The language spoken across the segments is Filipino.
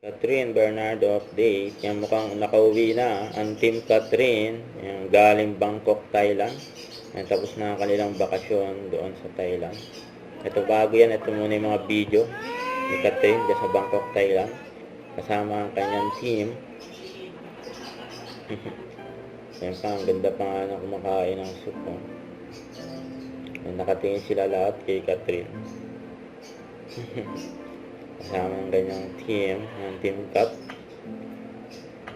Catherine Bernardo update. Yung mukhang nakauwi na ang Team Catherine, yung galing Bangkok, Thailand. Yan, tapos na ang kanilang bakasyon doon sa Thailand. Ito bago yan, ito muna yung mga video ni Catherine dyan sa Bangkok, Thailand. Kasama ang kanyang team. Yan pa, ang ganda pa nga na kumakain ng soup. Nakatingin sila lahat kay Catherine. Kasama ang ganyang team, ang Team Cat.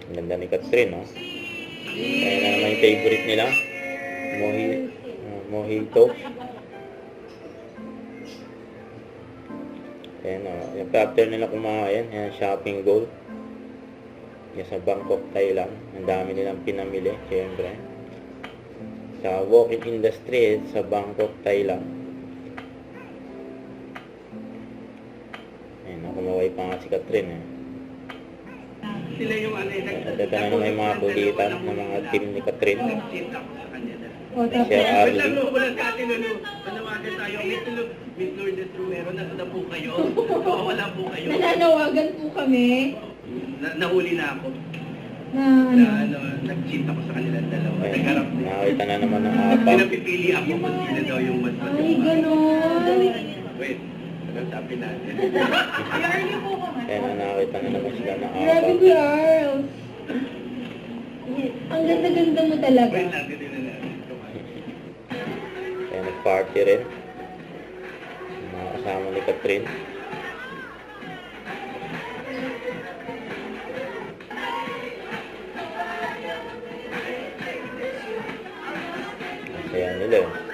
Ang ganda ni Catherine, no? Kaya na naman yung favorite nila, mojito. Ayan, yung after nila kumain, ayan, shopping goal. Yan sa Bangkok, Thailand. Ang dami nilang pinamili, syempre. Sa walking in the street sa Bangkok, Thailand. Kumaway pa nga si Catherine Sila yung Ito na naman yung mga kulitan ng mga team ni Catherine. O, tapos, Arlie. Walang kati Lulu. Manawagan tayo. Miss Lourdes Romero, nasa po kayo. Wala po kayo. nananawagan po kami Nahuli na ako. na Nag-cheat ako sa kanilang dalawa. Ayun, Nagharap na. nakakita na naman ng apa. Pinapipili ako kung sino daw yung mas ay, gano'n. Wait, sabi natin. Kaya nakakita na naman sila ng apa. Grabe, girls. Ang ganda-ganda mo talaga. Wait lang, ganun na natin. Kaya nag-party rin. Mga kasama ni Catherine. Kaya nila.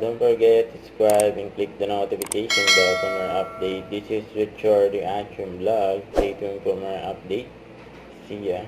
Don't forget to subscribe and click the notification bell for more update. This is Richard, the Action Vlog. Stay tuned for more update. See ya.